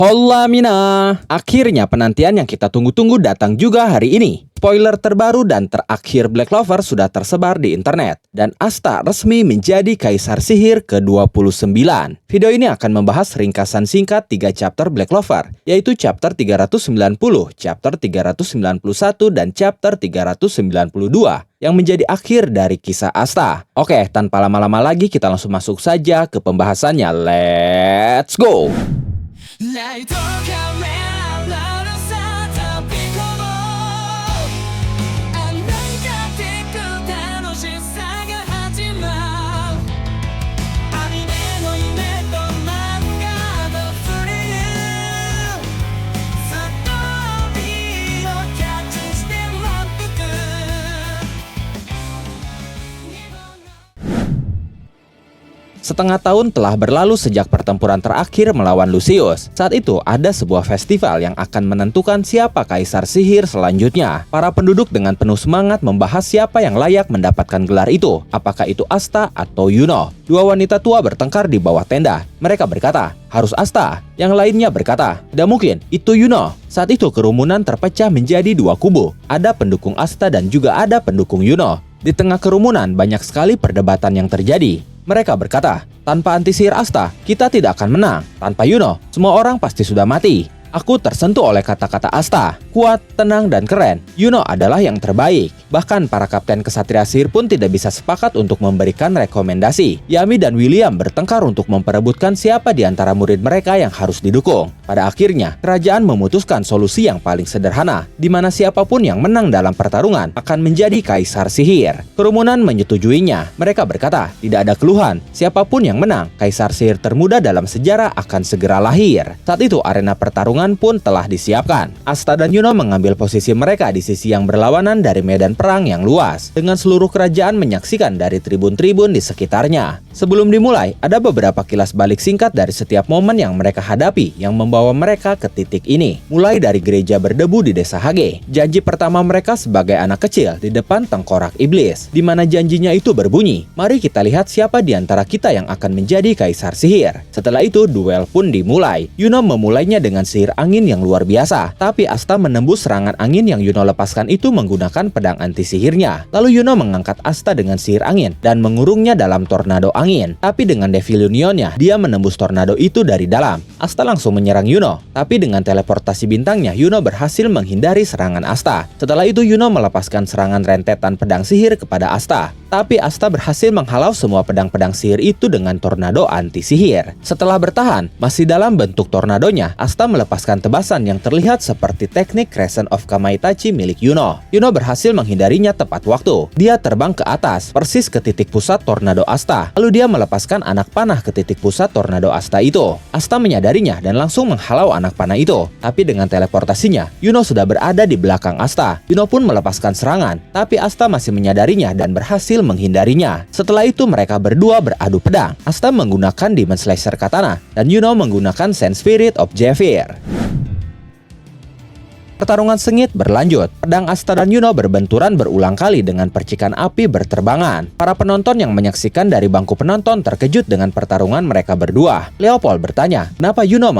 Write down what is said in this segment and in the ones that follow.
Hola Mina, akhirnya penantian yang kita tunggu-tunggu datang juga hari ini. Spoiler terbaru dan terakhir Black Clover sudah tersebar di internet. Dan Asta resmi menjadi Kaisar Sihir ke-29. Video ini akan membahas ringkasan singkat 3 chapter Black Clover, yaitu chapter 390, chapter 391, dan chapter 392, yang menjadi akhir dari kisah Asta. Oke, tanpa lama-lama lagi kita langsung masuk saja ke pembahasannya. Let's go! ライトカメラのさ飛び込もうあんなってく楽しさが始まるアニメの夢と漫画のスリルストーリーをキャッチして満腹 Setengah tahun telah berlalu sejak pertempuran terakhir melawan Lucius. Saat itu ada sebuah festival yang akan menentukan siapa kaisar sihir selanjutnya. Para penduduk dengan penuh semangat membahas siapa yang layak mendapatkan gelar itu. Apakah itu Asta atau Yuno? Dua wanita tua bertengkar di bawah tenda. Mereka berkata, harus Asta. Yang lainnya berkata, tidak mungkin, itu Yuno. Saat itu kerumunan terpecah menjadi dua kubu. Ada pendukung Asta dan juga ada pendukung Yuno. Di tengah kerumunan banyak sekali perdebatan yang terjadi. Mereka berkata, tanpa anti-sihir Asta, kita tidak akan menang. Tanpa Yuno, semua orang pasti sudah mati. Aku tersentuh oleh kata-kata Asta. Kuat, tenang, dan keren. Yuno adalah yang terbaik. Bahkan para kapten kesatria sihir pun tidak bisa sepakat untuk memberikan rekomendasi. Yami dan William bertengkar untuk memperebutkan siapa di antara murid mereka yang harus didukung. Pada akhirnya, kerajaan memutuskan solusi yang paling sederhana, di mana siapapun yang menang dalam pertarungan akan menjadi kaisar sihir. Kerumunan menyetujuinya. Mereka berkata, tidak ada keluhan. Siapapun yang menang, kaisar sihir termuda dalam sejarah akan segera lahir. Saat itu, arena pertarungan pun telah disiapkan. Asta dan Yuno mengambil posisi mereka di sisi yang berlawanan dari medan perang yang luas, dengan seluruh kerajaan menyaksikan dari tribun-tribun di sekitarnya. Sebelum dimulai, ada beberapa kilas balik singkat dari setiap momen yang mereka hadapi yang membawa mereka ke titik ini. Mulai dari gereja berdebu di desa Hage, janji pertama mereka sebagai anak kecil di depan tengkorak iblis, di mana janjinya itu berbunyi, mari kita lihat siapa di antara kita yang akan menjadi kaisar sihir. Setelah itu, duel pun dimulai. Yuno memulainya dengan sihir angin yang luar biasa, tapi Asta menembus serangan angin yang Yuno lepaskan itu menggunakan pedang anti sihirnya. Lalu Yuno mengangkat Asta dengan sihir angin dan mengurungnya dalam tornado angin. Tapi dengan Devil Unionnya, dia menembus tornado itu dari dalam. Asta langsung menyerang Yuno, tapi dengan teleportasi bintangnya, Yuno berhasil menghindari serangan Asta. Setelah itu Yuno melepaskan serangan rentetan pedang sihir kepada Asta. Tapi Asta berhasil menghalau semua pedang-pedang sihir itu dengan tornado anti sihir. Setelah bertahan, masih dalam bentuk tornadonya, Asta melepaskan tebasan yang terlihat seperti teknik Crescent of Kamaitachi milik Yuno. Yuno berhasil menghindarinya tepat waktu. Dia terbang ke atas, persis ke titik pusat tornado Asta. Lalu dia melepaskan anak panah ke titik pusat tornado Asta itu. Asta menyadarinya dan langsung menghalau anak panah itu. Tapi dengan teleportasinya, Yuno sudah berada di belakang Asta. Yuno pun melepaskan serangan, tapi Asta masih menyadarinya dan berhasil menghindarinya. Setelah itu mereka berdua beradu pedang. Asta menggunakan Demon Slasher Katana dan Yuno menggunakan Sense Spirit of Zephyr. Pertarungan sengit berlanjut. Pedang Asta dan Yuno berbenturan berulang kali dengan percikan api berterbangan. Para penonton yang menyaksikan dari bangku penonton terkejut dengan pertarungan mereka berdua. Leopold bertanya, kenapa Yuno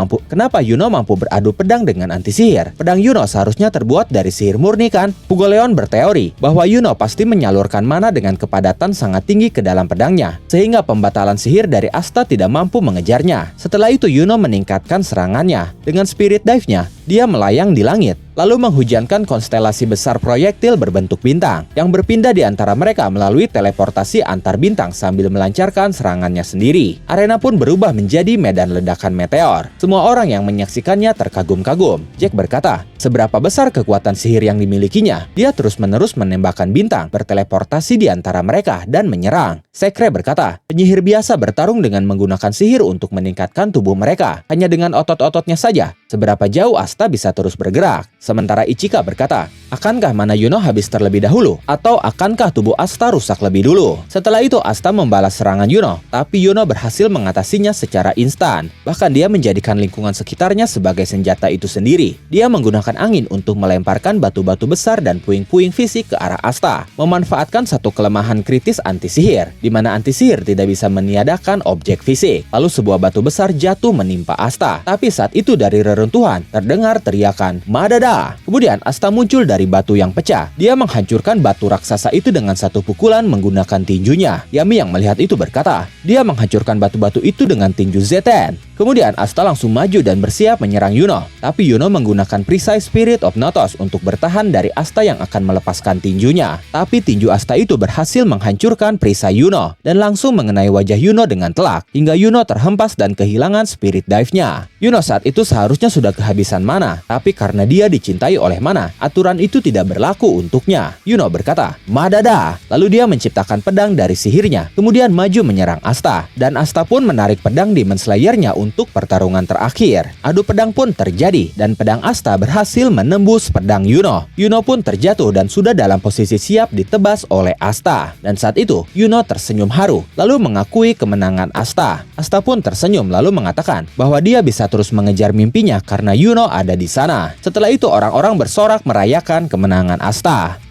mampu beradu pedang dengan anti sihir? Pedang Yuno seharusnya terbuat dari sihir murni kan? Hugo Leon berteori bahwa Yuno pasti menyalurkan mana dengan kepadatan sangat tinggi ke dalam pedangnya, sehingga pembatalan sihir dari Asta tidak mampu mengejarnya. Setelah itu Yuno meningkatkan serangannya. Dengan spirit dive-nya, dia melayang di langit, lalu menghujankan konstelasi besar proyektil berbentuk bintang yang berpindah di antara mereka melalui teleportasi antar bintang sambil melancarkan serangannya sendiri. Arena pun berubah menjadi medan ledakan meteor. Semua orang yang menyaksikannya terkagum-kagum. Jack berkata, seberapa besar kekuatan sihir yang dimilikinya? Dia terus-menerus menembakkan bintang, berteleportasi di antara mereka dan menyerang. Sekre berkata, penyihir biasa bertarung dengan menggunakan sihir untuk meningkatkan tubuh mereka. Hanya dengan otot-ototnya saja, seberapa jauh Asta bisa terus bergerak. Sementara Ichika berkata, Akankah mana Yuno habis terlebih dahulu? Atau akankah tubuh Asta rusak lebih dulu? Setelah itu Asta membalas serangan Yuno, tapi Yuno berhasil mengatasinya secara instan. Bahkan dia menjadikan lingkungan sekitarnya sebagai senjata itu sendiri. Dia menggunakan angin untuk melemparkan batu-batu besar dan puing-puing fisik ke arah Asta, memanfaatkan satu kelemahan kritis anti-sihir, di mana anti-sihir tidak bisa meniadakan objek fisik. Lalu sebuah batu besar jatuh menimpa Asta. Tapi saat itu dari reruntuhan terdengar teriakan "Madada!". Kemudian Asta muncul dari batu yang pecah. Dia menghancurkan batu raksasa itu dengan satu pukulan menggunakan tinjunya. Yami yang melihat itu berkata, dia menghancurkan batu-batu itu dengan tinju Zeten. Kemudian Asta langsung maju dan bersiap menyerang Yuno. Tapi Yuno menggunakan perisai Spirit of Notos untuk bertahan dari Asta yang akan melepaskan tinjunya. Tapi tinju Asta itu berhasil menghancurkan perisai Yuno dan langsung mengenai wajah Yuno dengan telak, hingga Yuno terhempas dan kehilangan Spirit Dive-nya. Yuno saat itu seharusnya sudah kehabisan mana, tapi karena dia dicintai oleh mana, aturan itu tidak berlaku untuknya. Yuno berkata, "Madada!" Lalu dia menciptakan pedang dari sihirnya, kemudian maju menyerang Asta. Dan Asta pun menarik pedang Demon Slayer-nya untuk pertarungan terakhir. Adu pedang pun terjadi, dan pedang Asta berhasil menembus pedang Yuno. Yuno pun terjatuh dan sudah dalam posisi siap ditebas oleh Asta. Dan saat itu, Yuno tersenyum haru, lalu mengakui kemenangan Asta. Asta pun tersenyum lalu mengatakan bahwa dia bisa terus mengejar mimpinya karena Yuno ada di sana. Setelah itu orang-orang bersorak merayakan kemenangan Asta.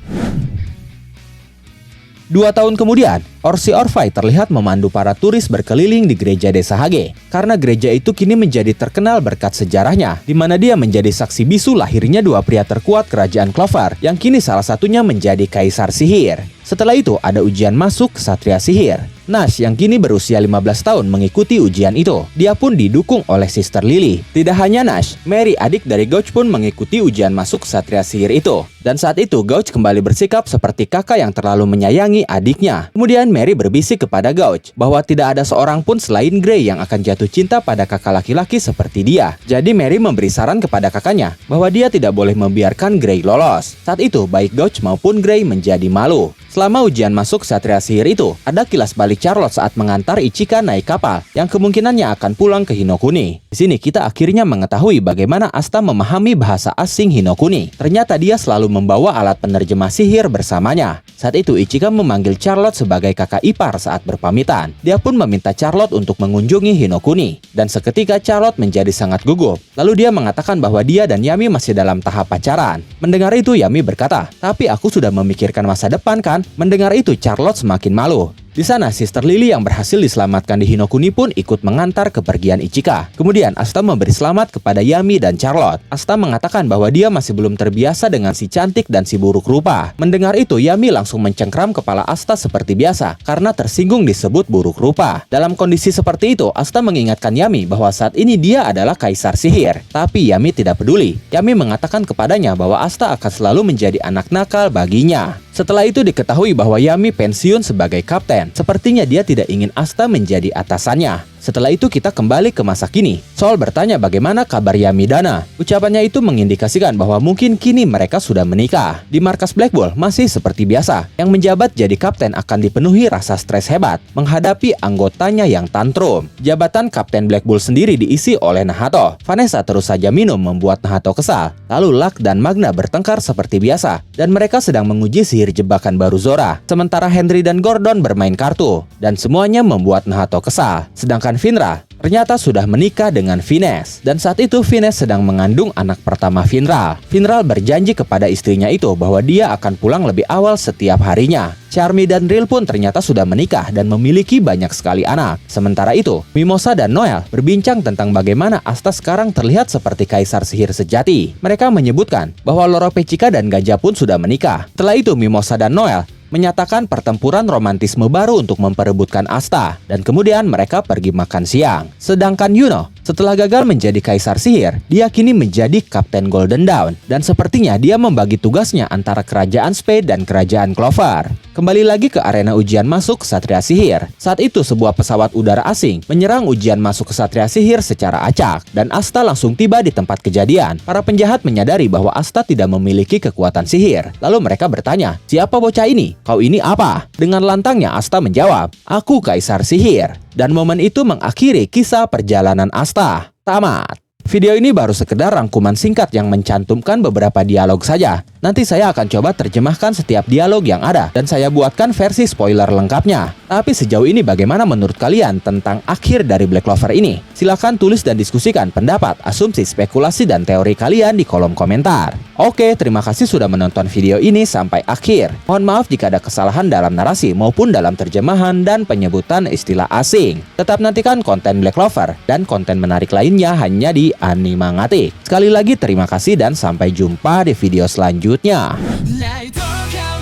2 tahun kemudian, Orsi Orfai terlihat memandu para turis berkeliling di gereja desa Hage. Karena gereja itu kini menjadi terkenal berkat sejarahnya, di mana dia menjadi saksi bisu lahirnya 2 pria terkuat kerajaan Clover, yang kini salah satunya menjadi kaisar sihir. Setelah itu ada ujian masuk Ksatria Sihir. Nash yang kini berusia 15 tahun mengikuti ujian itu. Dia pun didukung oleh Sister Lily. Tidak hanya Nash, Mary adik dari Gouch pun mengikuti ujian masuk Ksatria Sihir itu. Dan saat itu Gouch kembali bersikap seperti kakak yang terlalu menyayangi adiknya. Kemudian Mary berbisik kepada Gouch bahwa tidak ada seorang pun selain Grey yang akan jatuh cinta pada kakak laki-laki seperti dia. Jadi Mary memberi saran kepada kakaknya bahwa dia tidak boleh membiarkan Grey lolos. Saat itu baik Gouch maupun Grey menjadi malu. Selama ujian masuk Ksatria Sihir itu, ada kilas balik Charlotte saat mengantar Ichika naik kapal yang kemungkinannya akan pulang ke Hinokuni. Di sini kita akhirnya mengetahui bagaimana Asta memahami bahasa asing Hinokuni. Ternyata dia selalu membawa alat penerjemah sihir bersamanya. Saat itu Ichika memanggil Charlotte sebagai kakak ipar saat berpamitan. Dia pun meminta Charlotte untuk mengunjungi Hinokuni. Dan seketika Charlotte menjadi sangat gugup. Lalu dia mengatakan bahwa dia dan Yami masih dalam tahap pacaran. Mendengar itu Yami berkata, "Tapi aku sudah memikirkan masa depan kan?" Mendengar itu Charlotte semakin malu. Di sana, Sister Lily yang berhasil diselamatkan di Hinokuni pun ikut mengantar kepergian Ichika. Kemudian Asta memberi selamat kepada Yami dan Charlotte. Asta mengatakan bahwa dia masih belum terbiasa dengan si cantik dan si buruk rupa. Mendengar itu, Yami langsung mencengkram kepala Asta seperti biasa karena tersinggung disebut buruk rupa. Dalam kondisi seperti itu, Asta mengingatkan Yami bahwa saat ini dia adalah kaisar sihir. Tapi Yami tidak peduli. Yami mengatakan kepadanya bahwa Asta akan selalu menjadi anak nakal baginya. Setelah itu diketahui bahwa Yami pensiun sebagai kapten. Sepertinya dia tidak ingin Asta menjadi atasannya. Setelah itu kita kembali ke masa kini. Sol bertanya bagaimana kabar Yami Dana. Ucapannya itu mengindikasikan bahwa mungkin kini mereka sudah menikah. Di markas Black Bull masih seperti biasa. Yang menjabat jadi kapten akan dipenuhi rasa stres hebat menghadapi anggotanya yang tantrum. Jabatan kapten Black Bull sendiri diisi oleh Nahato. Vanessa terus saja minum membuat Nahato kesal. Lalu Luck dan Magna bertengkar seperti biasa. Dan mereka sedang menguji sihir jebakan baru Zora. Sementara Henry dan Gordon bermain kartu. Dan semuanya membuat Nahato kesal. Sedangkan Finral ternyata sudah menikah dengan Finesse. Dan saat itu Finesse sedang mengandung anak pertama Finral. Finral berjanji kepada istrinya itu bahwa dia akan pulang lebih awal setiap harinya. Charmy dan Ril pun ternyata sudah menikah dan memiliki banyak sekali anak. Sementara itu, Mimosa dan Noel berbincang tentang bagaimana Asta sekarang terlihat seperti kaisar sihir sejati. Mereka menyebutkan bahwa Loro Pechika dan Gajah pun sudah menikah. Setelah itu Mimosa dan Noel menyatakan pertempuran romantisme baru untuk memperebutkan Asta, dan kemudian mereka pergi makan siang. Sedangkan Yuno, setelah gagal menjadi kaisar sihir, dia kini menjadi Kapten Golden Dawn, dan sepertinya dia membagi tugasnya antara kerajaan Spade dan kerajaan Clover. Kembali lagi ke arena ujian masuk Ksatria Sihir. Saat itu sebuah pesawat udara asing menyerang ujian masuk Ksatria Sihir secara acak, dan Asta langsung tiba di tempat kejadian. Para penjahat menyadari bahwa Asta tidak memiliki kekuatan sihir. Lalu mereka bertanya, "Siapa bocah ini? Kau ini apa?" Dengan lantangnya Asta menjawab, "Aku kaisar sihir." Dan momen itu mengakhiri kisah perjalanan Asta. Tamat. Video ini baru sekedar rangkuman singkat yang mencantumkan beberapa dialog saja. Nanti saya akan coba terjemahkan setiap dialog yang ada dan saya buatkan versi spoiler lengkapnya. Tapi sejauh ini bagaimana menurut kalian tentang akhir dari Black Clover ini? Silahkan tulis dan diskusikan pendapat, asumsi, spekulasi, dan teori kalian di kolom komentar. Oke, terima kasih sudah menonton video ini sampai akhir. Mohon maaf jika ada kesalahan dalam narasi maupun dalam terjemahan dan penyebutan istilah asing. Tetap nantikan konten Black Clover dan konten menarik lainnya hanya di Animangatik. Sekali lagi terima kasih dan sampai jumpa di video selanjutnya. ライトカ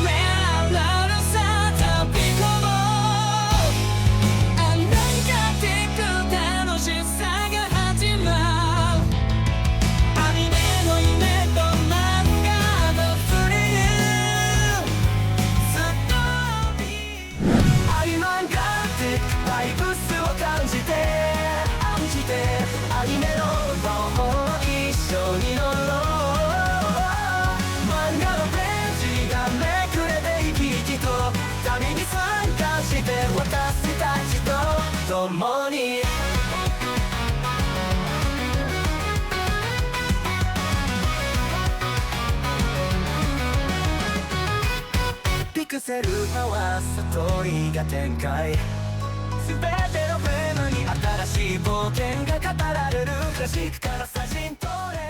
メラのさ飛び込もうあんなにかってく楽しさが始まるアニメの夢と漫画のスリルストーリーアニマンガってバイブスを感じてアニメの魔法一緒に乗ろう漫画のページがめくれて生き生きと旅に参加して私たちと共にピクセル回すストーリーが展開全てのフレームに新しい冒険が語られるクラシックから写真撮れ